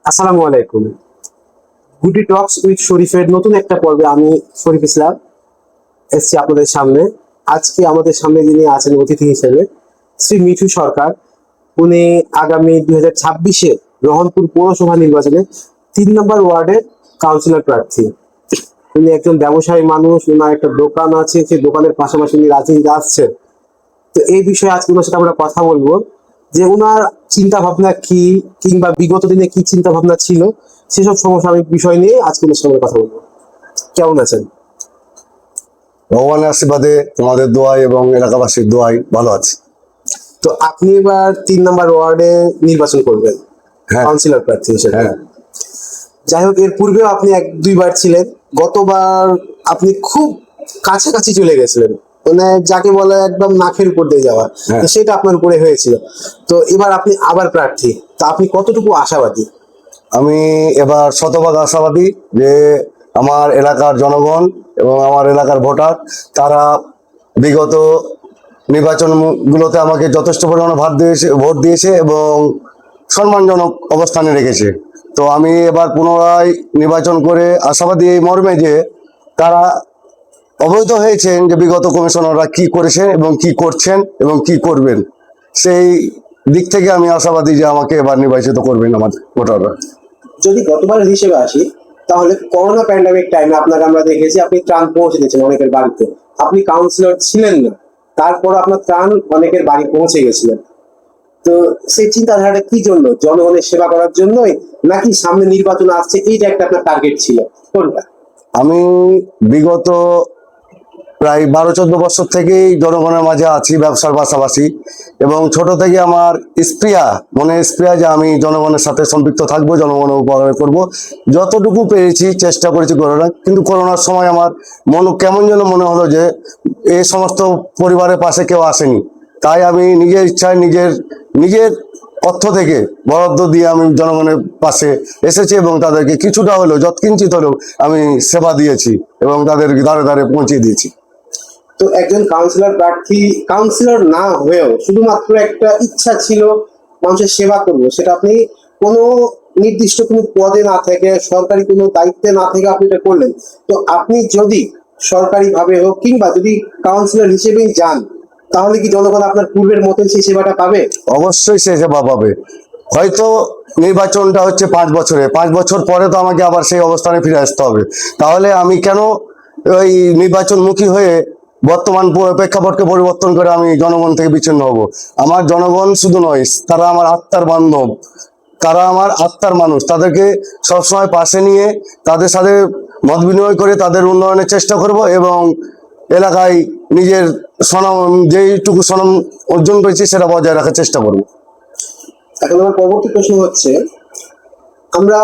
আসসালামু আলাইকুম। গুডি টক্স উইথ শরীফের নতুন একটা পর্বে আমি শরীফ ইসলাম এসছি আপনাদের সামনে। আজকে আমাদের সামনে যিনি আছেন অতিথি হিসেবে শ্রী মিঠু সরকার। উনি আগামী 2026-এ রহনপুর পৌরসভা নির্বাচনে 3 নম্বর ওয়ার্ডের কাউন্সিলর প্রার্থী। উনি একজন ব্যবসায়ী মানুষ, ওনার একটা দোকান আছে, সেই দোকানের পাশাপাশি উনি রাজনীতিতে আসছেন। তো এই বিষয়ে আজকে ওনার সাথে আমরা কথা বলবো যে ওনার চিন্তা ভাবনা কি, কিংবা বিগত দিনে কি চিন্তা ভাবনা ছিল, সেসব সমসাময়িক বিষয় নিয়ে আজকে ওনার সঙ্গে কথা বলবো। কেমন আছেন? ভগবানের আশীর্বাদে, তোমাদের দোয়ায় এবং এলাকাবাসীর দোয়ায় ভালো আছে। তো আপনি এবার 3 নম্বর ওয়ার্ডে নির্বাচন করবেন হ্যাঁ। কাউন্সিলর প্রার্থী হিসেবে। হ্যাঁ। যাই হোক, এর পূর্বেও আপনি 1-2 বার ছিলেন। গতবার আপনি খুব কাছাকাছি চলে গেছিলেন, মানে যাকে বলে একদম নাকের উপর দিয়ে যাওয়া। হ্যাঁ। তো সেটা আপনার উপরে হয়েছিল। তো এবার আপনি আবার প্রার্থী, তা আপনি কতটুকু আশাবাদী? আমি এবার শতভাগ আশাবাদী যে আমার এলাকার জনগণ এবং আমার এলাকার ভোটার তারা বিগত নির্বাচনগুলোতে আমাকে যথেষ্ট পরিমাণে ভোট দিয়েছে এবং সম্মানজনক অবস্থানে রেখেছে। তো আমি এবার পুনরায় নির্বাচন করে আশাবাদী এই মর্মে যে তারা অবহিত হয়েছেন যে বিগত কমিশনাররা কি করেছেন এবং কি করছেন এবং কি করবেন, সেই দিক থেকে আমি আশাবাদী যে আমাকে এবার নির্বাচিত করবেন আমাদের ভোটাররা। যদি গতবারের হিসেবে আসি, তাহলে করোনা প্যান্ডামিক টাইমে আপনাকে আমরা দেখেছি আপনি ত্রাণ পৌঁছে দিয়েছেন অনেকের বাড়িতে। আপনি কাউন্সিলর ছিলেন না, তারপর আপনার ত্রাণ অনেকের বাড়ি পৌঁছে গেছিলেন। তো সেই চিন্তাধারাটা কি জন্য? জনগণের সেবা করার জন্যই, নাকি সামনে নির্বাচন আসছে এইটা একটা আপনার টার্গেট ছিল? কোনটা? আমি বিগত প্রায় 12-14 বছর থেকেই জনগণের মাঝে আছি ব্যবসার পাশাপাশি, এবং ছোট থেকে আমার স্প্রিয়া যে আমি জনগণের সাথে সম্পৃক্ত থাকবো, জনগণের উপকার করব। যতটুকু পেরেছি চেষ্টা করেছি করোনা, কিন্তু করোনার সময় আমার কেমন যেন মনে হলো যে এই সমস্ত পরিবারের পাশে কেউ আসেনি। তাই আমি নিজের ইচ্ছায় নিজের অর্থ থেকে বরাদ্দ দিয়ে আমি জনগণের পাশে এসেছি এবং তাদেরকে কিছুটা হলেও, যৎকিঞ্চিত হলেও আমি সেবা দিয়েছি এবং তাদের ধারে ধারে পৌঁছে দিয়েছি। তো একজন কাউন্সিলর প্রার্থী কাউন্সিলর না হয়েও শুধুমাত্র একটা ইচ্ছা ছিল মানুষের সেবা করব, সেটা আপনি কোনো নির্দিষ্ট কোনো পদে না থেকে, সরকারি কোনো দায়িত্বে না থেকে আপনি এটা করলেন। তো আপনি যদি সরকারি ভাবে হোক কিংবা যদি কাউন্সিলর হিসেবেই যান, তাহলে কি জনগণ আপনার পূর্বের মতন সেই সেবাটা পাবে? অবশ্যই সে সেবা পাবে। হয়তো নির্বাচনটা হচ্ছে 5 বছরে, 5 বছর পরে তো আমাকে আবার সেই অবস্থানে ফিরে আসতে হবে। তাহলে আমি কেন ওই নির্বাচনমুখী হয়ে বর্তমান প্রেক্ষাপটকে পরিবর্তন করে আমি জনগণ থেকে বিচ্ছিন্ন হব? আমার জনগণ শুধু নয়, তারা আমার আত্মার বান্ধব, তারা আমার আত্মার মানুষ। তাদেরকে সবসময় পাশে নিয়ে তাদের সাথে মত বিনিময় করে তাদের উন্নয়নের চেষ্টা করব এবং এলাকায় নিজের স্বনাম, যেইটুকু স্বনাম অর্জন করেছি সেটা বজায় রাখার চেষ্টা করব। এখন আমার পরবর্তী প্রশ্ন হচ্ছে, আমরা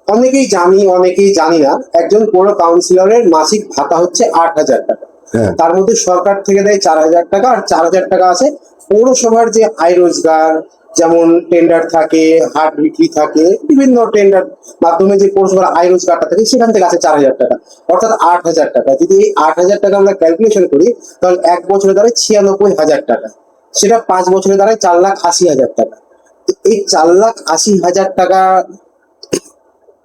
অনেকেই জানি অনেকেই জানি না, একজন পৌর কাউন্সিলরের মাসিক ভাতা হচ্ছে 8,000 টাকা। হ্যাঁ। তার মধ্যে সরকার থেকে দেয় 4,000 টাকা, আর 4,000 টাকা আছে পৌরসভার যে আয় রোজগার, যেমন টেন্ডার থাকে, হাট বিক্রি থাকে, বিভিন্ন টেন্ডার মাধ্যমে যে পৌরসভার আয় রোজগারটা থাকে সেখান থেকে আছে 4,000 টাকা, অর্থাৎ 8,000 টাকা। যদি এই 8,000 টাকা আমরা ক্যালকুলেশন করি, তাহলে 1 বছরে দাঁড়ায় 96,000 টাকা। সেটা 5 বছরে দাঁড়ায় 4,80,000 টাকা। তো এই 4,80,000 টাকা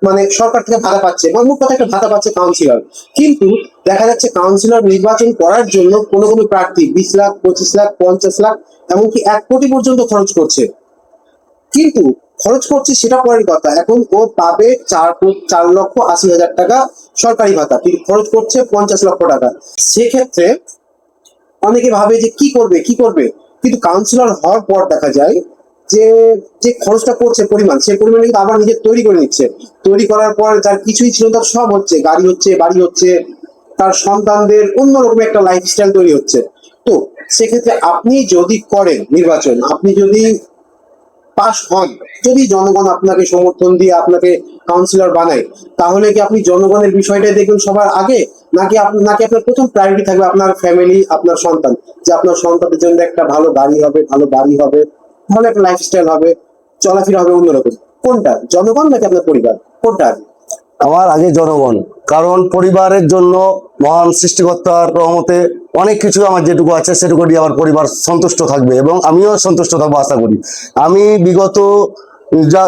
মানে সরকার থেকে ভাতা পাচ্ছে, বা মোট কথা একটা ভাতা পাচ্ছে কাউন্সিলর। কিন্তু দেখা যাচ্ছে কাউন্সিলর নির্বাচন করার জন্য কোনো কোনো প্রার্থী 20 লাখ, 25 লাখ, 50 লাখ, এমনকি 1 কোটি পর্যন্ত খরচ করছে। কিন্তু খরচ করছে সেটা পরের কথা, এখন ও পাবে 4,80,000 টাকা সরকারি ভাতা, কিন্তু খরচ করছে 50 লক্ষ টাকা। সেক্ষেত্রে অনেকে ভাবে যে কি করবে কি করবে, কিন্তু কাউন্সিলর হওয়ার পর দেখা যায় যে যে খরচটা করছে পরিমাণ, সেই পরিমাণে কিন্তু আবার নিজে তৈরি করে নিচ্ছে। তৈরি করার পর যার কিছুই ছিল তার সব হচ্ছে, গাড়ি হচ্ছে, বাড়ি হচ্ছে, তার সন্তানদের অন্যরকম একটা লাইফস্টাইল তৈরি হচ্ছে। তো সেক্ষেত্রে আপনি যদি করেন নির্বাচন, আপনি যদি পাশ হন, যদি জনগণ আপনাকে সমর্থন দিয়ে আপনাকে কাউন্সিলর বানায়, তাহলে কি আপনি জনগণের বিষয়টাই দেখবেন সবার আগে, নাকি আপনার প্রথম প্রায়োরিটি থাকবে আপনার ফ্যামিলি, আপনার সন্তান, যে আপনার সন্তানের জন্য একটা ভালো গাড়ি হবে, ভালো বাড়ি হবে, ভালো একটা লাইফস্টাইল হবে, চলাফেরা হবে অন্যরকম? কোনটা, জনগণ নাকি আপনার পরিবার, কোনটা আগে? আমার আগে জনগণ, কারণ পরিবারের জন্য মহান সৃষ্টিকর্তার রহমতে অনেক কিছু আমার যেটুকু আছে সেটুকু দিয়ে আমার পরিবার সন্তুষ্ট থাকবে এবং আমিও সন্তুষ্ট থাকবো আশা করি। আমি বিগত যা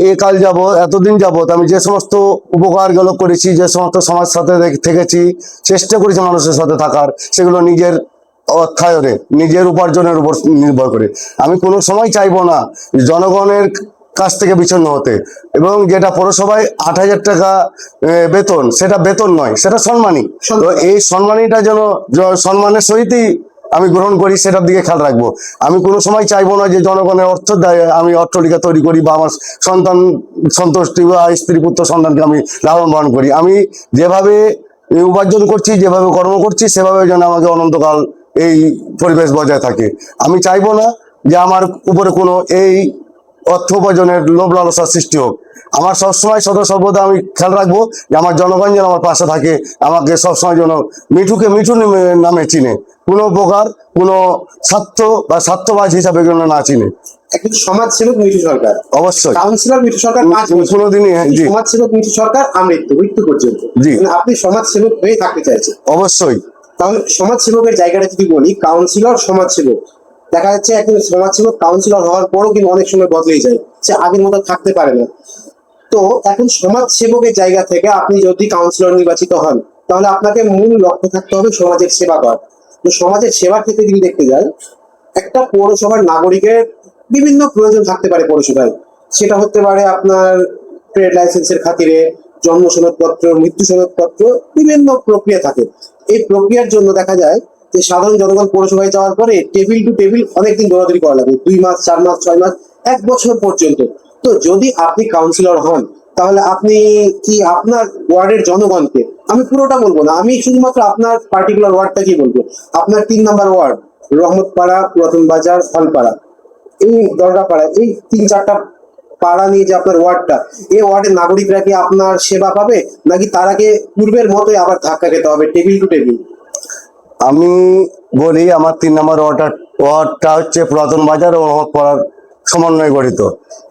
এ কাল যাবত এতদিন যাবত আমি যে সমস্ত উপকারগুলো করেছি, যে সমস্ত সমাজ সাথে থেকেছি, চেষ্টা করেছি মানুষের সাথে থাকার, সেগুলো নিজের অর্থায়নে, নিজের উপার্জনের উপর নির্ভর করে। আমি কোনো সময় চাইবো না জনগণের কাছ থেকে বিচ্ছিন্ন হতে। এবং যেটা পৌরসভায় 8,000 টাকা বেতন, সেটা বেতন নয়, সেটা সম্মানী। তো এই সম্মানীটা যেন সম্মানের সহিতই আমি গ্রহণ করি, সেটার দিকে খেয়াল রাখবো। আমি কোনো সময় চাইবো না যে জনগণের অর্থ দেয় আমি অট্টালিকা তৈরি করি বা আমার সন্তান সন্তুষ্টি বা স্ত্রী পুত্র সন্তানকে আমি লালন পালন করি। আমি যেভাবে উপার্জন করছি, যেভাবে কর্ম করছি, সেভাবে যেন আমাকে অনন্তকাল এই পরিবেশ বজায় থাকে। আমি চাইবো না যে আমার উপরে কোনো এই অর্থ উপার্জনের লোভ লালসার সৃষ্টি হোক। আমার সবসময় সর্বদা আমি খেয়াল রাখবো যে আমার জনগণ যেন আমার পাশে থাকে, আমাকে সবসময় যেন মিঠুকে মিঠু নামে চিনে, কোনো প্রকার কোনো স্বার্থ বা স্বার্থবাজ হিসাবে যেন না চিনে। একজন সমাজ সেবক মিঠু সরকার, অবশ্যই কাউন্সিলর মিঠু সরকার 5 বছর, কোনোদিনই, জি সমাজ সেবক মিঠু সরকার মৃত্যু পর্যন্ত। জি। মানে আপনি সমাজ সেবক হয়ে থাকতে চাইছেন। অবশ্যই। তাহলে সমাজ সেবকের জায়গাটা যদি বলি, কাউন্সিলর সমাজ সেবক, দেখা যাচ্ছে একজন সমাজ সেবক কাউন্সিলর হওয়ার পরও কিন্তু অনেক সময় বদলে যায়, সে আগের মতো থাকতে পারে না। তো এখন সমাজ সেবকের জায়গা থেকে আপনি যদি কাউন্সিলর নির্বাচিত হন, তাহলে আপনাকে মূল লক্ষ্য থাকতে হবে সমাজের সেবা করা। তো সমাজের সেবার ক্ষেত্রে যদি দেখতে যাই, একটা পৌরসভার নাগরিকের বিভিন্ন প্রয়োজন থাকতে পারে পৌরসভায়। সেটা হতে পারে আপনার ট্রেড লাইসেন্সের খাতিরে, জন্ম সনদপত্র, মৃত্যু সনদপত্র, বিভিন্ন প্রক্রিয়া থাকে। এই প্রক্রিয়ার জন্য দেখা যায় যে সাধারণ জনগণ পৌরসভায় যাওয়ার পরে টেবিল টু টেবিল অনেকদিন দৌড়াদৌড়ি করা লাগে, 2 মাস, 4 মাস, 6 মাস, 1 বছর পর্যন্ত। তো যদি আপনি কাউন্সিলর হন, তাহলে আপনি কি আপনার ওয়ার্ডের জনগণকে, আমি পুরোটা বলবো না, আমি শুধুমাত্র আপনার পার্টিকুলার ওয়ার্ডটাকেই বলবো, আপনার 3 নম্বর ওয়ার্ড রহমতপাড়া, পুরাতন বাজার, ফলপাড়া, এই দরগাপাড়া, এই 3-4টা পাড়া নিয়ে যে আপনার ওয়ার্ডটা, এই ওয়ার্ডের নাগরিকরা কি আপনার সেবা পাবে, নাকি তারাকে পূর্বের মতোই আবার ধাক্কা খেতে হবে টেবিল টু টেবিল? আমি বলি, আমার 3 নম্বর ওয়ার্ডটা হচ্ছে পুরাতন বাজার ও রহমতপাড়ার সমন্বয়ে গঠিত।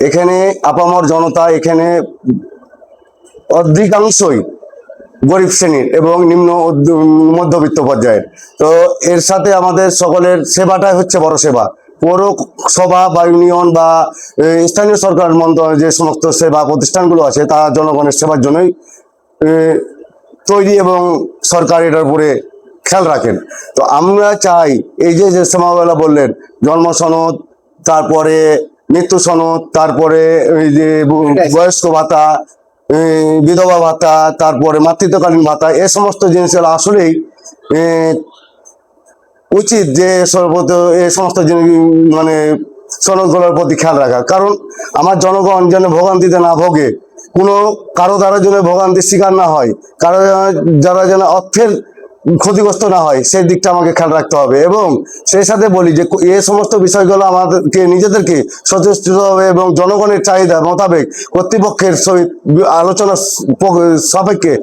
এখানে আপামর জনতা, এখানে অধিকাংশই গরিব শ্রেণীর এবং নিম্ন মধ্যবিত্ত পর্যায়ের। তো এর সাথে আমাদের সকলের সেবাটাই হচ্ছে বড় সেবা। পৌরসভা বা ইউনিয়ন বা স্থানীয় সরকার মন্ত্রণালয় যে সমস্ত সেবা প্রতিষ্ঠানগুলো আছে, তারা জনগণের সেবার জন্যই তৈরি এবং সরকার এটার উপরে খেয়াল রাখেন। তো আমরা চাই এই যে যে সমাবেলা বললেন, জন্ম সনদ, তারপরে মৃত্যু সনদ, তারপরে এই যে বয়স্ক ভাতা, বিধবা ভাতা, তারপরে মাতৃত্বকালীন ভাতা, এ সমস্ত জিনিসগুলো আসলেই উচিত যে সর্বত এই সমস্ত জিনিস মানে সনদগুলোর প্রতি খেয়াল রাখা। কারণ আমার জনগণ যেন ভোগান্তিতে না ভোগে, কোনো কারো দ্বারা যেন ভোগান্তির শিকার না হয়, কারো যারা যেন অর্থের ক্ষতিগ্রস্ত না হয়, সেই দিকটা আমাকে খেয়াল রাখতে হবে। এবং সেই সাথে বলি যে এই সমস্ত বিষয়গুলো আমাদেরকে নিজেদেরকে সচেষ্ট হবে এবং জনগণের চাহিদা মোতাবেক কর্তৃপক্ষের সহিত আলোচনা সাপেক্ষে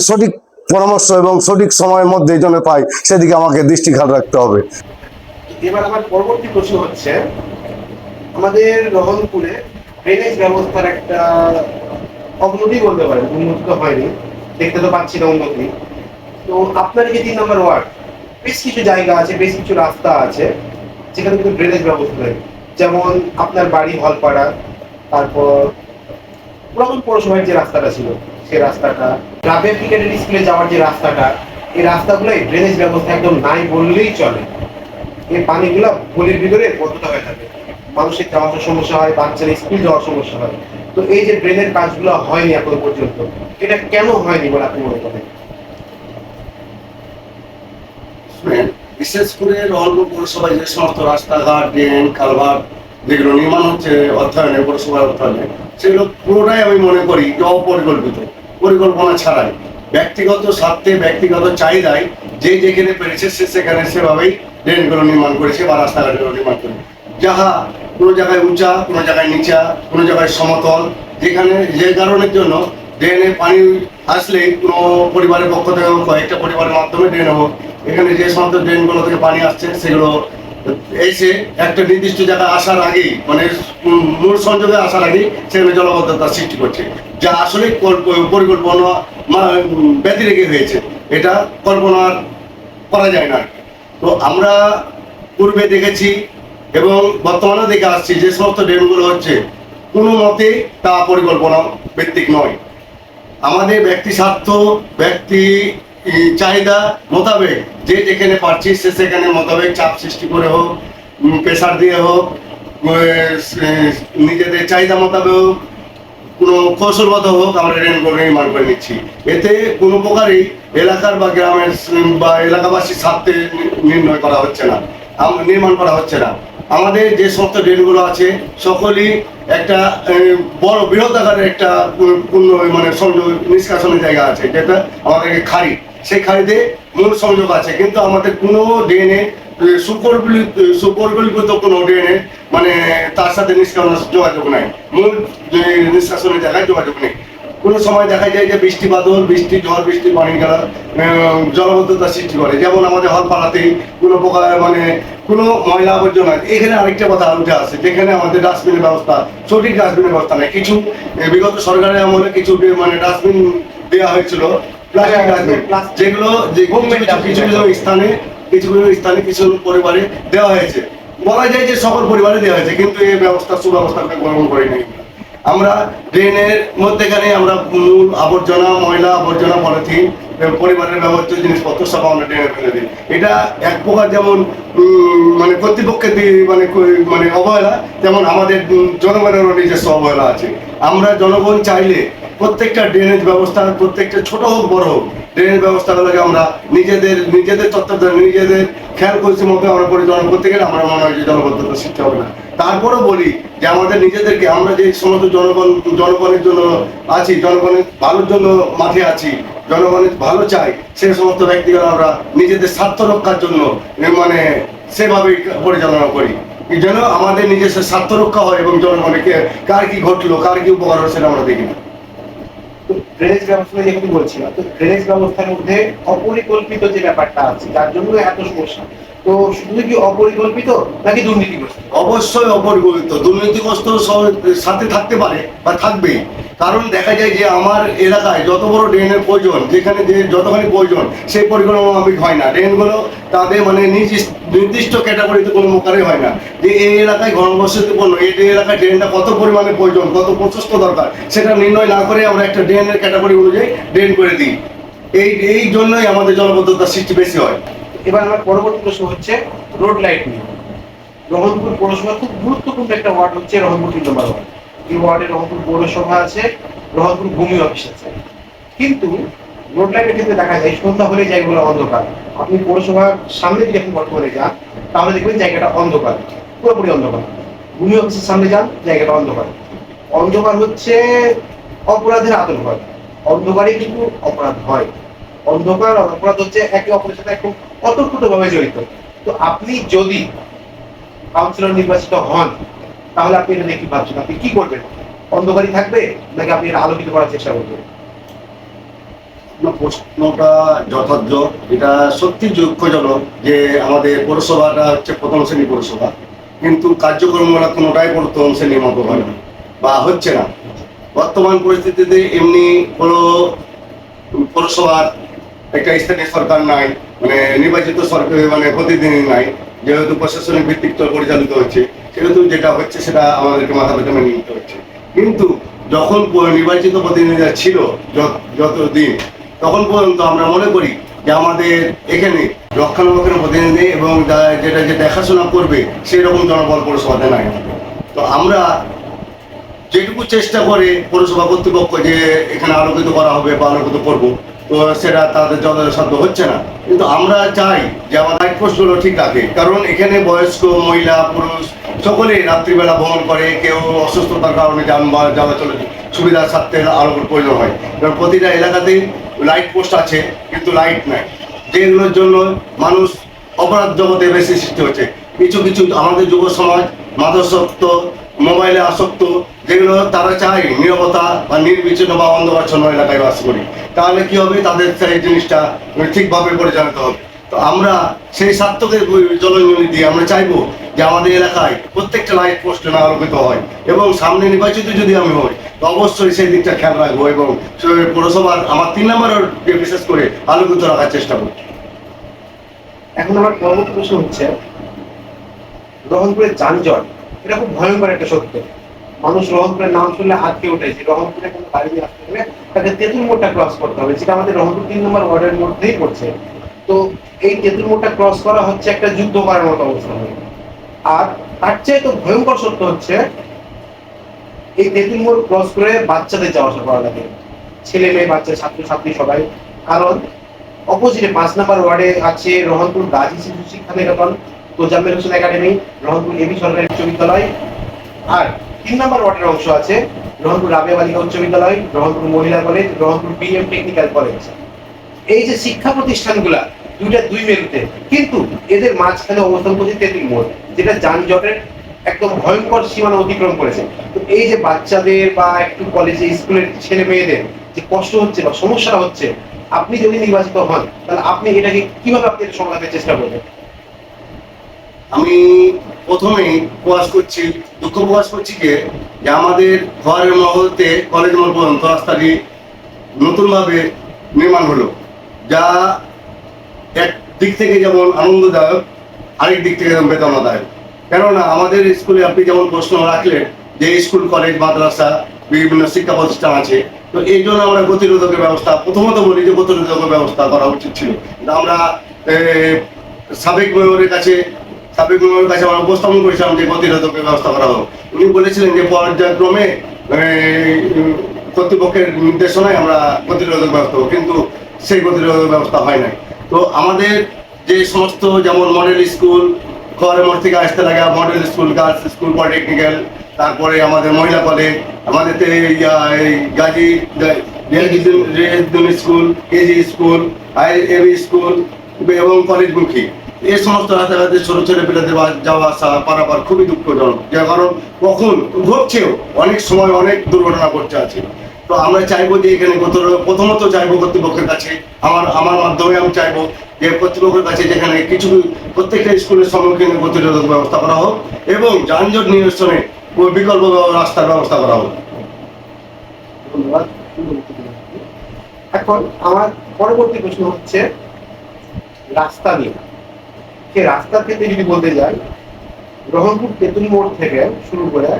সঠিক পরামর্শ এবং সঠিক সময়ের মধ্যে যেন পাই, সেদিকে আমাকে দৃষ্টি খেয়াল রাখতে হবে। এবার আমার পরবর্তী প্রশ্ন হচ্ছে, আমাদের রহনপুরে ড্রেনেজ ব্যবস্থার একটা অবনতি বলতে পারেন, উন্নতি তো হয়নি, দেখতে তো পাচ্ছি না উন্নতি। তো আপনার যে 3 নম্বর ওয়ার্ড, বেশ কিছু জায়গা আছে, বেশ কিছু রাস্তা আছে যেখানে কিন্তু ড্রেনেজ ব্যবস্থা নেই। যেমন আপনার বাড়ি হলপাড়া, তারপর পুরাতন পৌরসভার যে রাস্তাটা ছিল সেই রাস্তাটা, রাবেয়া ক্রিকেটের স্কুলে যাওয়ার যে রাস্তাটা, এই রাস্তাগুলোয় ড্রেনেজ ব্যবস্থা একদম নাই বললেই চলে। এই পানিগুলা গলির ভিতরে বদ্ধতা হয়ে থাকে, মানুষের যাওয়া আসার সমস্যা হয়, বাচ্চারা স্কুল যাওয়ার সমস্যা হয়। তো এই যে ড্রেনের কাজগুলো হয়নি এখনো পর্যন্ত, এটা কেন হয়নি বলে আপনি মনে করেন? বিশেষ করে রহনপুর পৌরসভায় যে সমস্ত রাস্তাঘাট, ড্রেন, কালভার্ট যেগুলো নির্মাণ হচ্ছে অর্থায়নে, পৌরসভার অর্থায়নে, সেগুলো পুরোটাই আমি মনে করি যে অপরিকল্পিত, পরিকল্পনা ছাড়াই ব্যক্তিগত স্বার্থে, ব্যক্তিগত চাহিদায় যে যেখানে পেরেছে সে সেখানে সেভাবেই ড্রেনগুলো নির্মাণ করেছে বা রাস্তাঘাটগুলো নির্মাণ করেছে। যাহা কোনো জায়গায় উঁচা, কোনো জায়গায় নিচা, কোনো জায়গায় সমতল, যেখানে যে কারণের জন্য ড্রেনে পানি আসলে কোনো পরিবারের পক্ষ থেকে কয়েকটা পরিবারের মাধ্যমে ড্রেন হোক, এখানে যে সমস্ত ড্রেনগুলো থেকে পানি আসছে সেগুলো এসে একটা নির্দিষ্ট জায়গায় আসার আগেই, মানে মূল সংযোগে আসার আগেই সেখানে জলবদ্ধতার সৃষ্টি করছে, যা আসলে পরিকল্পনা ব্যতিরেকে হয়েছে। এটা কল্পনা করা যায় না। তো আমরা পূর্বে দেখেছি এবং বর্তমানেও দেখে আসছি যে সমস্ত ড্রেনগুলো হচ্ছে, কোনো মতে তা পরিকল্পনা ভিত্তিক নয়। আমাদের ব্যক্তি স্বার্থ, ব্যক্তি চাহিদা মোতাবেক যে যেখানে পারছি সে সেখানে মোতাবেক চাপ সৃষ্টি করে হোক, প্রেশার দিয়ে হোক, নিজেদের চাহিদা মোতাবেক হোক, কোনো কৌশলগত হোক, আমরা ড্রেনগুলো নির্মাণ করে নিচ্ছি। এতে কোনো প্রকারই এলাকার বা গ্রামের বা এলাকাবাসীর স্বার্থে নির্ণয় করা হচ্ছে না, নির্মাণ করা হচ্ছে না। আমাদের যে সমস্ত ড্রেনগুলো আছে সকলেই একটা বড় বৃহৎ আকারের একটা পূর্ণ মানে সংযোগ নিষ্কাশনের জায়গা আছে, যেটা আমাদের খাড়ি, সেই খাড়িতে মূল সংযোগ আছে, কিন্তু আমাদের কোনো ড্রেনে সুপরিকল্পিত কোনো ড্রেনে মানে তার সাথে নিষ্কাশনের যোগাযোগ নাই, মূল নিষ্কাশনের জায়গায় যোগাযোগ নেই। কোনো সময় দেখা যায় যে বৃষ্টি বাদল, ঝড় বৃষ্টি পানি গেলা জলবদ্ধতা সৃষ্টি করে, যেমন আমাদের হলপাড়াতেই কোনো প্রকার মানে কোনো ময়লা আবর্জনা। এখানে আরেকটা কথা উঠে আসে, যেখানে আমাদের ডাস্টবিনের ব্যবস্থা, সঠিক ডাস্টবিনের ব্যবস্থা নেই। কিছু বিগত সরকারের আমলে কিছু মানে ডাস্টবিন দেওয়া হয়েছিল, প্লাস্টিক ডাস্টবিন, যেগুলো কিছু কিছু স্থানে কিছু পরিবারে দেওয়া হয়েছে, বলা যায় যে সকল পরিবারে দেওয়া হয়েছে, কিন্তু এই ব্যবস্থা সুব্যবস্থা গ্রহণ করিনি। আমরা ড্রেনের মধ্যেখানে আমরা মূল আবর্জনা, ময়লা আবর্জনা, পলিথিন, পরিবারের ব্যবহৃত জিনিসপত্র সব আমরা ড্রেনে ফেলে দিই। এটা এক প্রকার যেমন মানে কর্তৃপক্ষের মানে মানে অবহেলা, তেমন আমাদের জনগণেরও নিজস্ব অবহেলা আছে। আমরা জনগণ চাইলে প্রত্যেকটা ড্রেনেজ ব্যবস্থা, প্রত্যেকটা ছোট হোক বড় হোক, ড্রেনেজ ব্যবস্থাগুলোকে আমরা নিজেদের তত্ত্বাবধানে নিজেদের খেয়াল করছি মতো আমরা পরিচালনা করতে গেলে আমার মনে হয় যে জনবদ্ধতা সৃষ্টি হবে না। তারপরেও বলি যে আমাদের নিজেদেরকে, আমরা যে সমস্ত জনগণের জন্য আছি, জনগণের ভালোর জন্য মাঠে আছি, জনগণের ভালো চাই, সে সমস্ত ব্যক্তিগণ আমরা নিজেদের স্বার্থ রক্ষার জন্য মানে সেভাবেই পরিচালনা করি, যেন আমাদের নিজস্ব স্বার্থ রক্ষা হয় এবং জনগণের কার কি ঘটলো, কার কি উপকার হচ্ছে সেটা আমরা দেখি না। ড্রেনেজ ব্যবস্থা যেহেতু বলছিলাম, তো ড্রেনেজ ব্যবস্থার মধ্যে অপরিকল্পিত যে ব্যাপারটা আছে, যার জন্য এত সমস্যা, তো শুধু কি অপরিকল্পিত নাকি দুর্নীতিগ্রস্ত? অবশ্যই অপরিকল্পিত। দুর্নীতিগ্রস্ত সাথে থাকতে পারে বা থাকবেই, কারণ দেখা যায় যে আমার এলাকায় যত বড় ড্রেনের প্রয়োজন, যেখানে যে যতখানি প্রয়োজন সেই পরিকল্পনা মাফিক হয় না। ড্রেনগুলো তাদের মানে নির্দিষ্ট ক্যাটাগরিতে কোনো প্রকারই হয় না, যে এই এলাকায় ঘনবসতিপূর্ণ, এই এলাকায় ড্রেনটা কত পরিমাণে প্রয়োজন, কত প্রশস্ত দরকার, সেটা নির্ণয় না করে আমরা একটা ড্রেনের ক্যাটাগরি অনুযায়ী ড্রেন করে দিই। এই জন্যই আমাদের জলবদ্ধতার সৃষ্টি বেশি হয়। এবার আমার পরবর্তী প্রশ্ন হচ্ছে রোড লাইট নিয়ে। রহনপুর পৌরসভা খুব গুরুত্বপূর্ণ একটা ওয়ার্ড হচ্ছে রহনপুর 3 নম্বর ওয়ার্ড। এই ওয়ার্ডে রহনপুর পৌরসভা আছে, রহনপুর ভূমি অফিস আছে, কিন্তু রোড লাইটের ক্ষেত্রে দেখা যায় সন্ধ্যা হলে জায়গাগুলো অন্ধকার। আপনি পৌরসভার সামনে যদি এখন বর্তমানে যান তাহলে দেখবেন জায়গাটা অন্ধকার, পুরোপুরি অন্ধকার। ভূমি অফিসের সামনে যান, জায়গাটা অন্ধকার। অন্ধকার হচ্ছে অপরাধের আতঙ্ক হয়, অন্ধকারে কিন্তু অপরাধ হয়। অন্ধকার আর অপরাধ হচ্ছে একে অপরের সাথে খুব অতপ্রতভাবে জড়িত। তো আপনি যদি কাউন্সিলর নির্বাচিত হন তাহলে আপনি এটা নিয়ে কি ভাবছেন, আপনি কি করবেন? অন্ধকারই থাকবে নাকি আপনি এটা আলোকিত করার চেষ্টা করবেন? প্রশ্নটা যথার্থ। এটা সত্যি দুঃখজনক যে আমাদের পৌরসভাটা হচ্ছে প্রথম শ্রেণী পৌরসভা, কিন্তু কার্যক্রমগুলো কোনোটাই প্রথম শ্রেণীর মতো হয় না বা হচ্ছে না। বর্তমান পরিস্থিতিতে এমনি কোনো পৌরসভার একটা স্থানীয় সরকার নাই, মানে নির্বাচিত সরকার মানে প্রতিনিধি নাই, যেহেতু প্রশাসনিক ভিত্তিক পরিচালিত হচ্ছে, সেহেতু যেটা হচ্ছে সেটা আমাদেরকে মাথা পেতে মেনে নিতে হচ্ছে। কিন্তু যখন নির্বাচিত প্রতিনিধিরা ছিল যতদিন, তখন পর্যন্ত আমরা মনে করি যে আমাদের এখানে রক্ষণাবেক্ষণের প্রতিনিধি এবং যেটা যে দেখাশোনা করবে সেই রকম জনবল পৌরসভাতে নাই। তো আমরা যেটুকু চেষ্টা করে পৌরসভা কর্তৃপক্ষ যে এখানে আলোকিত করা হবে বা আলোকিত করবো, তো সেটা তাদের যথাসাধ্য হচ্ছে না। কিন্তু আমরা চাই যে আমার লাইট পোস্টগুলো ঠিক রাখে, কারণ এখানে বয়স্ক, মহিলা, পুরুষ সকলেই রাত্রিবেলা ভ্রমণ করে, কেউ অসুস্থতার কারণে যানবাহন চলাচলের সুবিধার স্বার্থে আলোর প্রয়োজন হয়। কারণ প্রতিটা এলাকাতেই লাইট পোস্ট আছে কিন্তু লাইট নাই, যেগুলোর জন্য মানুষ অপরাধ জগতে বেশি সৃষ্টি হচ্ছে। কিছু কিছু আমাদের যুব সমাজ মাদকাসক্ত, মোবাইলে আসক্ত, যেগুলো তারা চায় নীরবতা বা নির্বিচ্ছিন্ন বা অন্ধকারচ্ছন্ন এলাকায় বাস করি, তাহলে কি হবে, তাদের সেই জিনিসটা ঠিকভাবে পরিচালিত হবে। তো আমরা সেই স্বার্থকে জলঞ্জলি দিয়ে আমরা চাইবো যে আমাদের এলাকায় প্রত্যেকটা লাইট পোস্ট না আলোকিত হয়, এবং সামনে নির্বাচিত যদি আমি হই তো অবশ্যই সেই দিকটা খেয়াল রাখবো এবং পৌরসভার আমার 3 নম্বরের বিশেষ করে আলোকিত রাখার চেষ্টা করবো। এখন আমার পরবর্তী প্রশ্ন হচ্ছে রহনপুরের যানজট, এটা খুব ভয়ঙ্কর একটা সত্য। মানুষ রহনপুরের নাম শুনলে আটকে উঠেছে, রহনপুরে কোনো গাড়ি নিয়ে আসতে গেলে তাকে তেঁতুল মোড়টা ক্রস করতে হবে, যেটা আমাদের রহনপুর 3 নম্বর ওয়ার্ডের মধ্যেই পড়ছে। তো এই তেঁতুল মোড়টা ক্রস করা হচ্ছে একটা যুদ্ধ করার মতো অবস্থা হবে। আর তার চেয়ে তো ভয়ঙ্কর সত্য হচ্ছে, এই তেঁতুল মোড় ক্রস করে বাচ্চাদের যাওয়া আসা করা লাগে, ছেলে মেয়ে বাচ্চা ছাত্রছাত্রী সবাই। কারণ অপোজিটে 5 নম্বর ওয়ার্ডে আছে রহনপুর গাজী শিশু শিক্ষা নিকেতন, তোজাম্মেল হোসেন একাডেমি, রহনপুর এবি সরকারি উচ্চ বিদ্যালয়। আর 3 নম্বর ওয়ার্ডের অংশ আছে রহনপুর রাবেয়া বালিকা উচ্চ বিদ্যালয়, রহনপুর মহিলা college, Rohanpur BM technical college. এই যে শিক্ষা প্রতিষ্ঠানগুলা দুইটা দুই মেরুতে, কিন্তু এদের মাঝখানে অবস্থান করছে তেঁতুল মোড়, যেটা যানজটের একদম ভয়ঙ্কর সীমানা অতিক্রম করেছে। তো এই যে বাচ্চাদের বা একটু কলেজে স্কুলের ছেলে মেয়েদের যে কষ্ট হচ্ছে বা সমস্যাটা হচ্ছে, আপনি যদি নির্বাচিত হন তাহলে আপনি এটাকে কিভাবে আপনি এটা সমাধানের চেষ্টা করবেন? আমি প্রথমেই দুঃখ প্রকাশ করছি যে আমাদের ঘরের মহলতে কলেজ মোড় পর্যন্ত রাস্তাটি নতুনভাবে নির্মাণ হলো, যা এক দিক থেকে যেমন আনন্দদায়ক, আরেক দিক থেকে যেমন বেদনাদায়ক। কেননা আমাদের স্কুলে আপনি যেমন প্রশ্ন রাখলেন যে স্কুল কলেজ মাদ্রাসা বিভিন্ন শিক্ষা প্রতিষ্ঠান আছে, তো এই জন্য আমরা প্রতিরোধকের ব্যবস্থা, প্রথমত বলি যে প্রতিরোধকের ব্যবস্থা করা উচিত ছিল। আমরা সাবেক মেয়রের কাছে আমরা উপস্থাপন করেছিলাম যে প্রতিরোধকের ব্যবস্থা করা হোক। উনি বলেছিলেন যে পর্যায়ক্রমে কর্তৃপক্ষের নির্দেশনায় আমরা প্রতিরোধক ব্যবস্থা হোক, কিন্তু সেই প্রতিরোধক ব্যবস্থা হয় নাই। তো আমাদের যে সমস্ত যেমন মডেল স্কুল, ঘরের মোড় থেকে আসতে লাগে model school, girls school, polytechnical, তারপরে আমাদের মহিলা কলেজ, আমাদের Gazi school, KG school, AB school এবং কলেজমুখী, এই সমস্ত রাস্তাঘাটে ছোট ছোট পেলেদের যাওয়া আসা পারাপার খুবই দুঃখজনক। যার কারণ কখন ঘটছেও, অনেক সময় অনেক দুর্ঘটনা ঘটছে আছে। তো আমরা চাইবো যে এখানে প্রথমত চাইবো কর্তৃপক্ষের কাছে, আমার মাধ্যমে আমি চাইবো যে কর্তৃপক্ষের কাছে যেখানে কিছু প্রত্যেকটা স্কুলের সম্মুখীন প্রতিরোধক ব্যবস্থা করা হোক এবং যানজট নিরসনে বিকল্প রাস্তার ব্যবস্থা করা হোক। ধন্যবাদ। এখন আমার পরবর্তী প্রশ্ন হচ্ছে রাস্তা নিয়ে। সে রাস্তার ক্ষেত্রে যদি বলতে যাই, রহনপুর তেঁতুল মোড় থেকে শুরু করে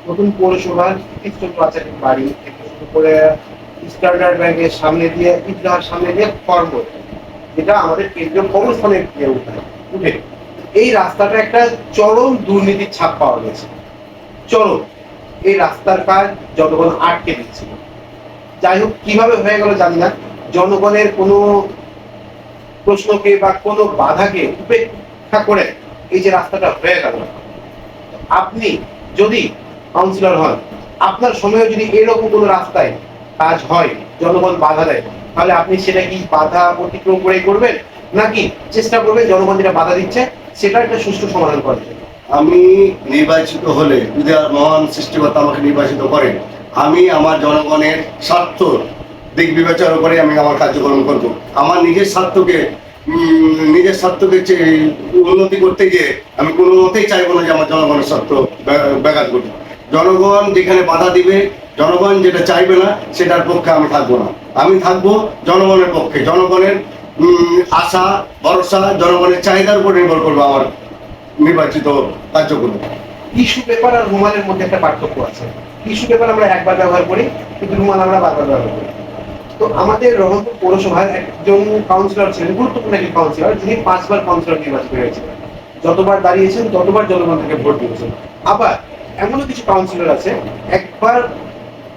নতুন পৌরসভার কৃষ্ণচন্দ্র আচার্যের বাড়ি থেকে শুরু করে স্ট্যান্ডার্ড ব্যাংকের সামনে দিয়ে, ঈদগাহের সামনে দিয়ে ফরওয়ার্ড, যেটা আমাদের কেন্দ্রীয় কবরস্থানে উঠে, এই রাস্তাটা একটা চরম দুর্নীতির ছাপ পাওয়া গেছে। চরম এই রাস্তার কাজ জনগণ আটকে দিচ্ছিল। যাই হোক, কিভাবে হয়ে গেল জানি না, জনগণের কোনো প্রশ্নকে বা কোনো বাধাকে উপেক্ষা করে এই যে রাস্তাটা হয়ে গেল। আপনি যদি কাউন্সিলর হন, আপনার সময়ে যদি এরকম কোনো রাস্তায় কাজ হয়, জনগণ বাধা দেয়, তাহলে আপনি সেটা কি বাধা অতিক্রম করে করবেন, নাকি চেষ্টা করবেন জনগণ যেটা বাধা দিচ্ছে সেটা একটা সুষ্ঠু সমাধান করার জন্য? আমি নির্বাচিত হলে, যদি আর মহান সৃষ্টিকর্তা আমাকে নির্বাচিত করেন, আমি আমার জনগণের স্বার্থ দিক বিবেচনা করে আমি আমার কার্যক্রম করব। আমার নিজের স্বার্থকে উন্নতি করতে গিয়ে আমি কোনো মতেই চাইবো না যে আমার জনগণের স্বার্থ ব্যাঘাত ঘটে। জনগণ যেখানে বাধা দিবে, জনগণ যেটা চাইবে না সেটার পক্ষে আমি থাকবো না। আমি থাকবো জনগণের পক্ষে। জনগণের আশা ভরসা, জনগণের চাহিদার উপর নির্ভর করবো আমার নির্বাচিত কার্যক্রম। টিস্যু পেপার আর রুমালের মধ্যে একটা পার্থক্য আছে। টিস্যু পেপার আমরা একবার ব্যবহার করি, কিন্তু রুমাল আমরা বারবার ব্যবহার করি। তো আমাদের রহনপুর পৌরসভার একজন কাউন্সিলর ছিলেন, গুরুত্বপূর্ণ একজন কাউন্সিলর, যিনি 5 বার কাউন্সিলর নির্বাচিত হয়েছিলেন। যতবার দাঁড়িয়েছেন ততবার জনগণ থেকে ভোট দিয়েছেন। আবার এমনও কিছু কাউন্সিলর আছে, একবার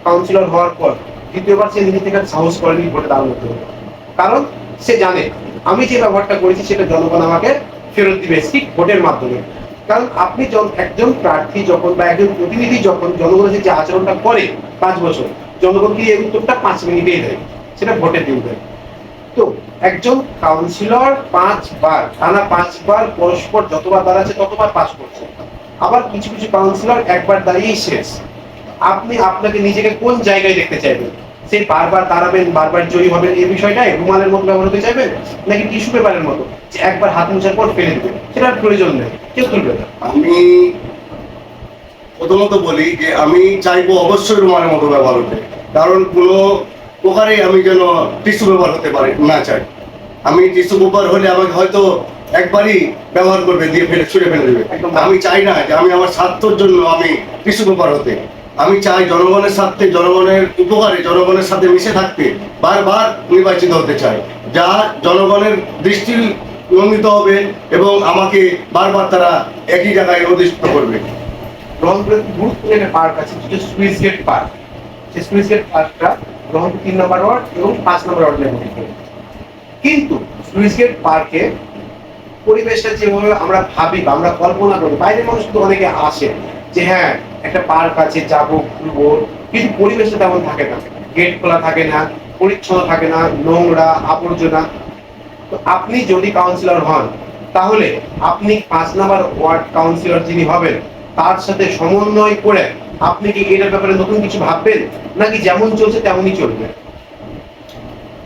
কাউন্সিলর হওয়ার পর দ্বিতীয়বার সে নিজে থেকে সাহস করেনি ভোটে দাঁড়ানোর জন্য। কারণ সে জানে আমি যে ব্যবহারটা করেছি সেটা জনগণ আমাকে ফেরত দিবে ঠিক ভোটের মাধ্যমে। কারণ আপনি একজন প্রার্থী যখন বা একজন প্রতিনিধি যখন জনগণের যে আচরণটা করে 5 বছর, জনগণ কি এই উত্তরটা 5 মিনিটেই দেয়, সেটা ভোটের দিন দেয়। তো একজন কাউন্সিলর 5 বার টানা 5 বার পরস্পর যতবার দাঁড়াচ্ছে ততবার পাস করছে। আবার কিছু কিছু কাউন্সিলর একবার দাঁড়িয়েই শেষ। আপনি আপনাকে নিজেকে কোন জায়গায় দেখতে চাইবেন? সেই বারবার দাঁড়াবেন, বারবার জয়ী হবেন এই বিষয়টাই রুমালের মতো ব্যবহার হতে চাইবেন, নাকি টিস্যু পেপারের মতো যে একবার হাত মোছার পর ফেলে দেবেন, সেটার প্রয়োজন নেই, কেউ তুলবে না? আমি প্রথমত বলি যে আমি চাইবো অবশ্যই রুমালের মতো ব্যবহার হতে, কারণ কোনো প্রকারে আমি যেন টিস্যু ব্যবহার হতে পারি না চাই। আমি টিস্যু পেপার হলে আমাকে হয়তো একবারই ব্যবহার করবে, দিয়ে ফেলে ছুঁড়ে ফেলে দেবে। একদম। আমি চাই না যে আমি আমার স্বার্থের জন্য আমি টিস্যু পেপার হতে। আমি চাই জনগণের স্বার্থে, জনগণের উপকারে, জনগণের সাথে মিশে থাকতে বারবার নির্বাচিত হতে চাই, যা জনগণের দৃষ্টি নন্দিত হবে এবং আমাকে বারবার তারা একই জায়গায় অধিষ্ঠিত করবে। রহনপুরে গুরুত্বপূর্ণ একটা পার্ক আছে যেটা সুইস গেট পার্ক। সেই সুইস গেট পার্কটা রহনপুর 3 নম্বর ওয়ার্ড এবং 5 নম্বর ওয়ার্ডে গঠিত। কিন্তু সুইস গেট পার্কে পরিবেশটা যেভাবে আমরা ভাবি বা আমরা কল্পনা করি, বাইরের মানুষ তো অনেকে আসে যে হ্যাঁ একটা পার্ক আছে যাবো ঘুরবো, কিন্তু পরিবেশটা তেমন থাকে না। গেট খোলা থাকে না, পরিচ্ছন্ন থাকে না, নোংরা আবর্জনা। তো আপনি যদি কাউন্সিলর হন তাহলে আপনি 5 নম্বর ওয়ার্ড কাউন্সিলর যিনি হবেন তার সাথে সমন্বয় করে আপনি কি এটার ব্যাপারে নতুন কিছু ভাববেন, নাকি যেমন চলছে তেমনই চলবে?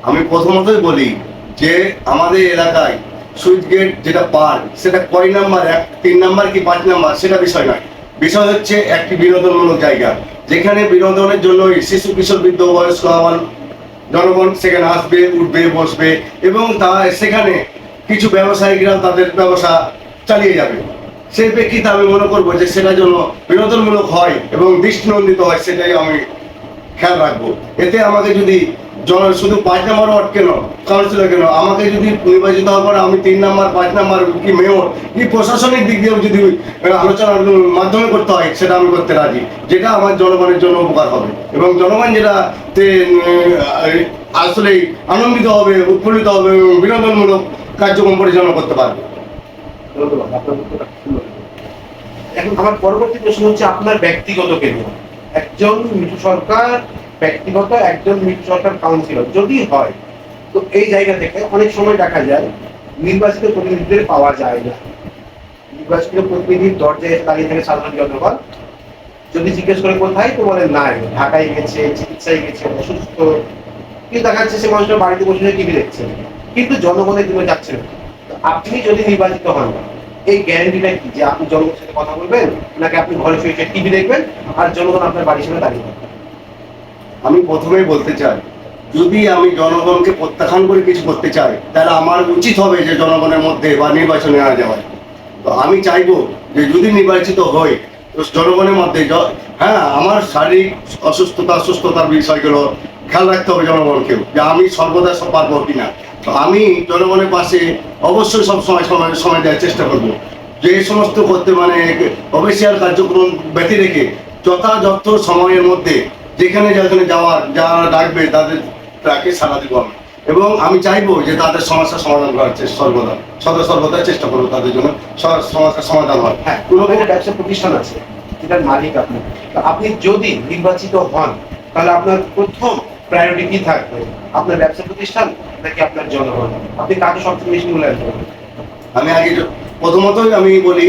আমি প্রথমতই বলি যে আমাদের এলাকায় সুইচ গেট যেটা পার্ক, সেটা কয় নাম্বার, 3 নাম্বার কি 5 নাম্বার সেটা বিষয় নয়। বিষয় হচ্ছে একটি বিনোদনমূলক জায়গা, যেখানে বিনোদনের জন্য শিশু কিশোর বৃদ্ধ বয়স্ক আমার জনগণ সেখানে আসবে, উঠবে, বসবে এবং তা সেখানে কিছু ব্যবসায়িকরা তাদের ব্যবসা চালিয়ে যাবে। সেই প্রেক্ষিতে আমি মনে করবো যে সেটা যেন বিনোদনমূলক হয় এবং দৃষ্টিনন্দিত হয়, সেটাই আমি খেয়াল রাখবো। এতে আমাকে যদি শুধু 5 নম্বর ওয়ার্ড কেন, কাউন্সিলর কেন, আমাকে যদি নির্বাচিত হওয়ার পরে আমি 3 নাম্বার 5 নাম্বার কি মেয়র কি প্রশাসনিক দিক দিয়েও যদি আলোচনার মাধ্যমে করতে হয়, সেটা আমি করতে রাজি, যেটা আমার জনগণের জন্য উপকার হবে এবং জনগণ যেটা আসলে আনন্দিত হবে, উৎফুল্লিত হবে এবং বিনোদনমূলক কার্যক্রম পরিচালনা করতে পারবে। ধন্যবাদ, আপনার উত্তরটা সুন্দর। এখন আমার পরবর্তী প্রশ্ন হচ্ছে আপনার ব্যক্তিগত কেন্দ্র। একজন মিঠু সরকার ব্যক্তিগত একজন মিঠু সরকার কাউন্সিলর যদি হয়, তো এই জায়গা থেকে অনেক সময় দেখা যায় নির্বাচিত প্রতিনিধিদের পাওয়া যায় না। নির্বাচিত প্রতিনিধির দরজায় এসে দাঁড়িয়ে থাকে সাধারণ জনগণ, যদি জিজ্ঞেস করে কোথায়, তো বলে নাই, ঢাকায় গেছে, চিকিৎসায় গেছে, অসুস্থ। কিন্তু দেখা যাচ্ছে সে মানুষটা বাড়িতে বসে টিভি দেখছে, কিন্তু জনগণের জন্য যাচ্ছে না। তো আপনি যদি নির্বাচিত হন, এই গ্যারান্টিটা কি যে আপনি জনগণের সাথে কথা বলবেন, নাকি আপনি ঘরে শুয়ে টিভি দেখবেন আর জনগণ আপনার বাড়ির সামনে দাঁড়িয়ে থাকবে? আমি প্রথমেই বলতে চাই, যদি আমি জনগণকে প্রত্যাখ্যান করে কিছু করতে চাই, তাহলে আমার উচিত হবে যে জনগণের মধ্যে বা নির্বাচনে না যাওয়া। তো আমি চাইবো যে যদি নির্বাচিত হই, তো জনগণের মধ্যে হ্যাঁ আমার শারীরিক সুস্থতার বিষয়গুলো খেয়াল রাখতে হবে জনগণকেও, যে আমি সর্বদা সব পারবো কিনা। তো আমি জনগণের পাশে অবশ্যই সব সময় দেওয়ার চেষ্টা করবো। যে সমস্ত করতে অফিসিয়াল কার্যক্রম ব্যতি রেখে যথাযথ সময়ের মধ্যে যেখানে যারা ডাকবে তাকে সাড়া দিব আমি, এবং আমি চাইবো যে তাদের সমস্যার সমাধান করার সর্বদা চেষ্টা করবো, তাদের জন্য সমস্যার সমাধান হয়। হ্যাঁ, কোনো একটা ব্যবসা প্রতিষ্ঠান আছে যেটার মালিক আপনি, তো আপনি যদি নির্বাচিত হন তাহলে আপনার প্রথম প্রায়োরিটি কি থাকবে? আপনার ব্যবসা প্রতিষ্ঠান নাকি আপনার জনগণ? আপনি কাকে সবচেয়ে বেশি মূল্যায়ন করবেন? আমি আগে প্রথমতই আমি বলি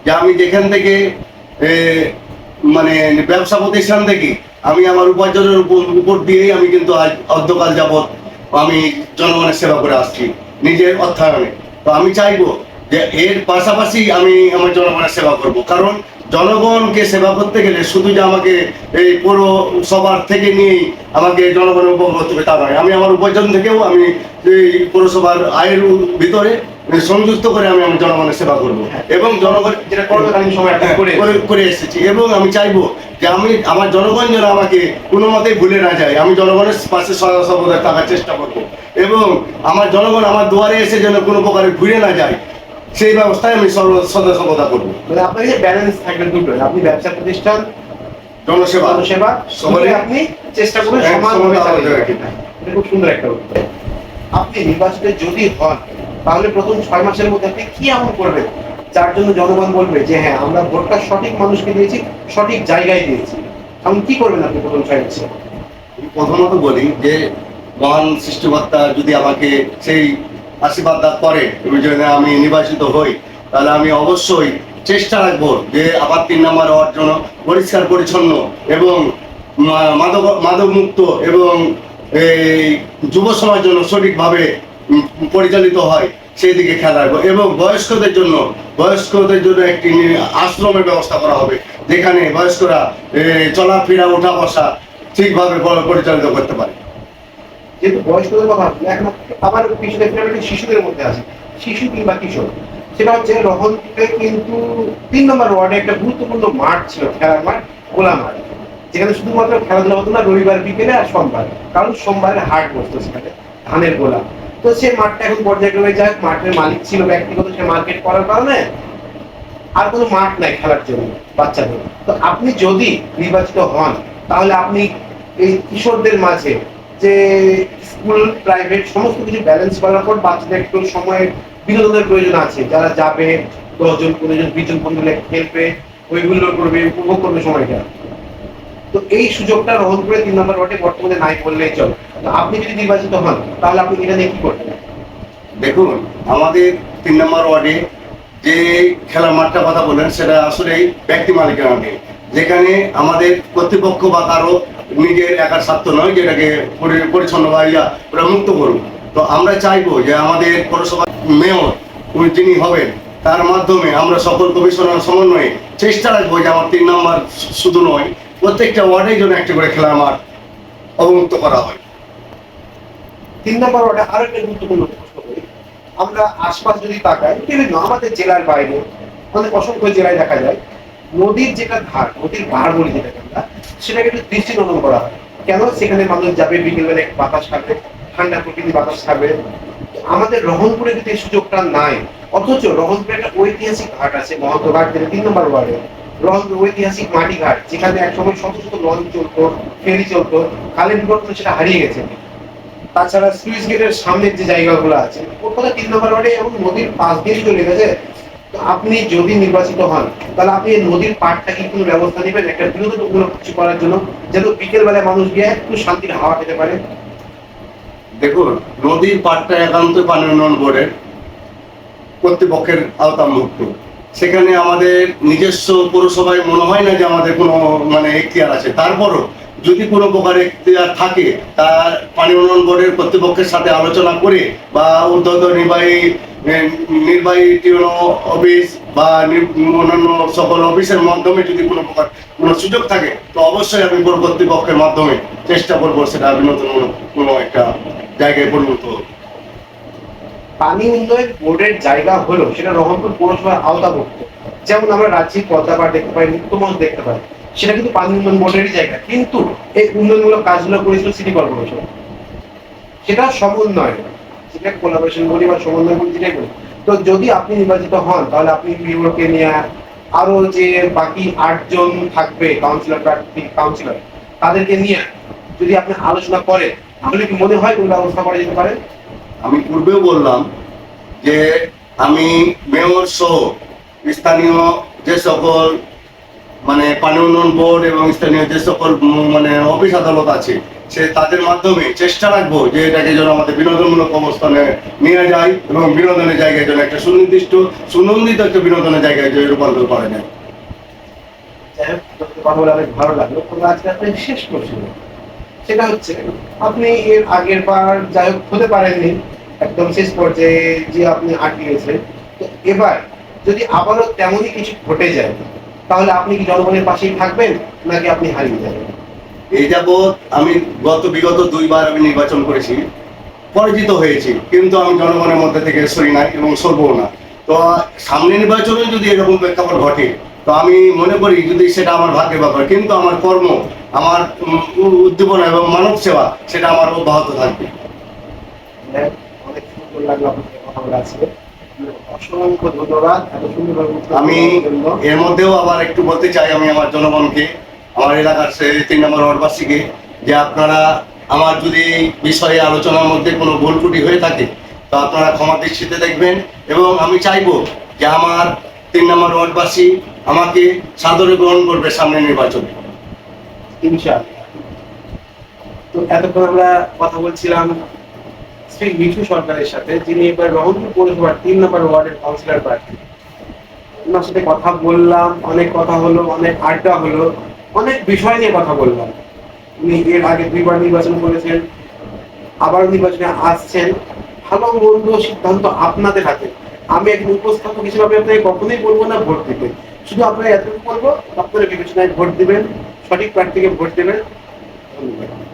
যে আমি যেখান থেকে ব্যবসা প্রতিষ্ঠান থেকে আমি আমার উপার্জনের উপর দিয়েই আমি কিন্তু আজ অর্ধকাল যাবৎ আমি জনগণের সেবা করে আসছি নিজের অর্থায়নে। তো আমি চাইবো যে এর পাশাপাশি আমি আমার জনগণের সেবা করব, কারণ জনগণকে সেবা করতে গেলে শুধু যে আমাকে এই পৌরসভার থেকে নিয়েই আমাকে জনগণের উপকার করতে হবে তা নয়। আমি আমার উপার্জন থেকেও আমি এই পৌরসভার আয়ের ভিতরে সংযুক্ত করে আমি আমার জনগণের সেবা করব এবং জনগণ যেটা করোনাকালীন সময় আপনি করে এসেছি। এবং আমি চাইবো যে আমি আমার জনগণ যেন আমাকে কোনো মতেই ভুলে না যায়, আমি জনগণের পাশে সর্বদা থাকার চেষ্টা করব এবং আমার জনগণ আমার দুয়ারে এসে যেন কোনো প্রকারে ঘুরে না যায়, সেই ব্যবস্থায় আমি সর্বদা করবো। মানে আপনার যে ব্যালেন্স থাকবে দুটো, আপনি ব্যবসা প্রতিষ্ঠান, জনসেবা সবাই আপনি চেষ্টা করবেন সমানভাবে চালিয়ে যাওয়ার। এটা খুব সুন্দর একটা উত্তর। আপনি নির্বাচিত যদি হন তাহলে প্রথম 6 মাসের মধ্যে আপনি কি এমন করবেন যার জন্য জনগণ বলবে যে হ্যাঁ আমরা ভোটটা সঠিক মানুষকে দিয়েছি, সঠিক জায়গায় দিয়েছি? এমন কি করবেন আপনি প্রথম 6 মাসে? প্রথমত বলি যে মহান সৃষ্টিকর্তা যদি আমাকে সেই আশীর্বাদ দান করে এবং যদি আমি নির্বাচিত হই, তাহলে আমি অবশ্যই চেষ্টা রাখবো যে আবার 3 নম্বর হওয়ার জন্য পরিষ্কার পরিচ্ছন্ন এবং মাদক মুক্ত এবং এই যুব সমাজের জন্য সঠিকভাবে পরিচালিত হয় সেই দিকে খেয়াল রাখবো। এবং বয়স্কদের জন্য একটি আশ্রমের ব্যবস্থা করা হবে, যেখানে বয়স্করা চলাফেরা ওঠা বসা ঠিকভাবে পরিচালিত করতে পারে। যেহেতু বয়স্কদের কথা এখন আবার পিছনে শিশুদের মধ্যে আছে, শিশু কিংবা কিশোর। সেটা হচ্ছে রহনপুরে কিন্তু 3 নম্বর ওয়ার্ডে একটা গুরুত্বপূর্ণ মাঠ ছিল, খেলার মাঠ, খোলা মাঠ, যেখানে শুধুমাত্র খেলাধুলা হতো না রবিবার বিকেলে আর সোমবার, কারণ সোমবারের হাট বসতো সেখানে, ধানের গোলা। তো সে মাঠটা এখন পর্যায়ক্রমে যাক, মাঠের মালিক ছিল ব্যক্তিগত, সে মার্কেট করার কারণে আর কোনো মাঠ নাই খেলার জন্য বাচ্চাদের। তো আপনি যদি নির্বাচিত হন, তাহলে আপনি এই কিশোরদের মাঝে যে স্কুল প্রাইভেট সমস্ত কিছু ব্যালেন্স করার পর বাচ্চাদের একটু সময় বিনোদনের প্রয়োজন আছে, যারা যাবে 10 জন 15 জন 20 জন বন্ধু মিলে খেলবে, ওইগুলো করবে, উপভোগ করবে সময়টা। তো এই সুযোগটা রহনপুরে 3 নম্বর ওয়ার্ডে বর্তমানে নাই বললেই চলে। তো আপনি যদি নির্বাচিত হন, তাহলে আপনি এটা নিয়ে কি করবেন? দেখুন, আমাদের 3 নম্বর ওয়ার্ডে যে খেলার মাঠটা কথা বলেন সেটা আসলেই ব্যক্তি মালিকানাধীন, যেখানে আমাদের কর্তৃপক্ষ বা কারো নিজের একার স্বার্থ নয়, যেটাকে পরিচ্ছন্ন বা ওরা মুক্ত করুন। তো আমরা চাইবো যে আমাদের পৌরসভার মেয়র যিনি হবেন, তার মাধ্যমে আমরা সকল কমিশনার সমন্বয়ে চেষ্টা রাখবো যে আমার 3 নম্বর শুধু নয়, প্রত্যেকটা ওয়ার্ডের জন্য একটা করে খেলার মাঠ অবমুক্ত করা হয়। 3 নম্বর ওয়ার্ডে আরো একটা গুরুত্বপূর্ণ প্রশ্ন করি। আমরা আশপাশ যদি তাকাই, বিভিন্ন আমাদের জেলার বাইরে অনেক অসংখ্য জেলায় দেখা যায় নদীর যেটা ধার, নদীর পাহাড় বলি যেটাকে আমরা, সেটাকে একটু দৃষ্টিনন্দন করা হয়। কেন? সেখানে মানুষ যাবে বিকেলবেলা একটু বাতাস খাবে, ঠান্ডা প্রকৃতির বাতাস খাবে। আমাদের রহনপুরে কিন্তু এই সুযোগটা নাই। অথচ রহনপুরে একটা ঐতিহাসিক ঘাট আছে, মহন্ত ঘাট, যেটা 3 নম্বর ওয়ার্ডে। রহনপুর ঐতিহাসিক মাটি ঘাট, যেখানে একসময় শত শত লঞ্চ চলতো, ফেরি চলতো, কালের বিবর্তনে সেটা হারিয়ে গেছে। তাছাড়া সুইচ গেটের সামনের যে জায়গাগুলো আছে, ওটা 3 নম্বর ওয়ার্ডে এবং নদীর পাশ দিয়ে চলে গেছে। তো আপনি যদি নির্বাচিত হন, তাহলে আপনি এই নদীর পাড়টা কি কোনো ব্যবস্থা নেবেন একটা বিনোদনমূলক কিছু করার জন্য, যেন বিকেল বেলায় মানুষ গিয়ে একটু শান্তির হাওয়া পেতে পারে? দেখুন, নদীর পাড়টা একান্ত পানি উন্নয়ন বোর্ডের কর্তৃপক্ষের আওতামুক্ত। সেখানে আমাদের নিজস্ব পৌরসভায় মনে হয় না যে আমাদের কোনো এখতিয়ার আছে। তারপরও যদি কোনো প্রকার এখতিয়ার থাকে, তার পানি উন্নয়ন বোর্ডের কর্তৃপক্ষের সাথে আলোচনা করে বা ঊর্ধ্বতন নির্বাহী টিউনো অফিস বা অন্যান্য সকল অফিসের মাধ্যমে যদি কোনো প্রকার কোনো সুযোগ থাকে, তো অবশ্যই আমি পৌর কর্তৃপক্ষের মাধ্যমে চেষ্টা করবো সেটা বিনোদনমূলক কোনো একটা জায়গায় পরিণত হোক। পানি উন্নয়ন বোর্ডের জায়গা হলো সেটা রহনপুর পৌরসভার আওতাভুক্ত। যেমন আমরা রাজ্যিক পদ্মাপাড় দেখতে পাই, মুক্তমঞ্চ দেখতে পাই, সেটা কিন্তু পানি উন্নয়ন বোর্ডেরই জায়গা, কিন্তু এই উন্নয়নমূলক কাজগুলো করেছিল সিটি কর্পোরেশন। সেটা সমন্বয়, সেটা কোলাবোরেশন বলি বা সমন্বয় বলি, যেটাই বলি। তো যদি আপনি নির্বাচিত হন, তাহলে আপনি বিওকে নিয়ে আরো যে বাকি 8 জন থাকবে কাউন্সিলর, প্রার্থী কাউন্সিলর, তাদেরকে নিয়ে যদি আপনি আলোচনা করেন, তাহলে কি মনে হয় কোনো ব্যবস্থা করা যেতে পারে? আমি পূর্বেও বললাম যে আমি মেয়র সহ স্থানীয় যে সকল পানি উন্নয়ন বোর্ড এবং স্থানীয় যে সকল অফিস আদালত আছে, সে তাদের মাধ্যমে চেষ্টা রাখবো যে এটাকে যেন আমাদের বিনোদনমূলক অবস্থানে নিয়ে যায় এবং বিনোদনের জায়গায় যেন একটা সুনির্দিষ্ট সুনন্দিত একটা বিনোদনের জায়গায় যে রূপান্তর করা যায়। যাই হোক, কথা বলে অনেক ভালো লাগলো। তবে আজকে আপনি শেষ প্রশ্ন, সেটা হচ্ছে আপনি এর আগের বার যাই হোক হতে পারেননি, একদম শেষ পর্যায়ে যে আপনি আটকে গেছেন। তো এবার যদি আবারও তেমনই কিছু ঘটে যায়, তাহলে আপনি কি জনগণের পাশেই থাকবেন, নাকি আপনি হারিয়ে যাবেন? এই যাবৎ আমি বিগত 2বার আমি নির্বাচন করেছি, পরাজিত হয়েছি, কিন্তু আমি জনগণের মধ্যে থেকে সরি নাই এবং সরবও না। তো সামনে নির্বাচনে যদি এরকম প্রেক্ষাপট ঘটে, তো আমি মনে করি যদি সেটা আমার ভাগ্যের ব্যাপার, কিন্তু আমার কর্ম, আমার উদ্দীপনা এবং মানব সেবা সেটা আমার অব্যাহত থাকবে। অনেক সুন্দর লাগলো আপনার কথা বলে আজকে। অসংখ্য ধন্যবাদ এত সুন্দরভাবে উত্তর আমি দেওয়ার জন্য। এর মধ্যেও আবার একটু বলতে চাই, আমি আমার জনগণকে, আমার এলাকার 3 নম্বর ওয়ার্ডবাসীকে, যে আপনারা আমার যদি এই বিষয়ে আলোচনার মধ্যে কোনো ভুল ত্রুটি হয়ে থাকে, তো আপনারা ক্ষমা দৃষ্টিতে দেখবেন। এবং আমি চাইবো যে আমার 3 নম্বর ওয়ার্ডবাসী আমাকে সাদরে গ্রহণ করবে সামনে নির্বাচনে। ইনশাআল্লাহ। তো এতক্ষণ আমরা কথা বলছিলাম শ্রী মিঠু সরকারের সাথে, যিনি এবার রহনপুর পৌরসভার 3 নম্বর ওয়ার্ডের কাউন্সিলর প্রার্থী। ওনার সাথে কথা বললাম, অনেক কথা হলো, অনেক আড্ডা হলো, অনেক বিষয় নিয়ে কথা বললাম। উনি এর আগে 2বার নির্বাচন করেছেন, আবার নির্বাচনে আসছেন। ভালো মন্দ সিদ্ধান্ত আপনাদের হাতে। আমি একজন উপস্থাপক হিসেবে আপনাকে কখনোই বলবো না ভোট দিতে, শুধু আপনারা এতটুকু বলবো, আপনারা বিবেচনায় ভোট দিবেন, সঠিক প্রার্থীকে ভোট দেবেন। ধন্যবাদ।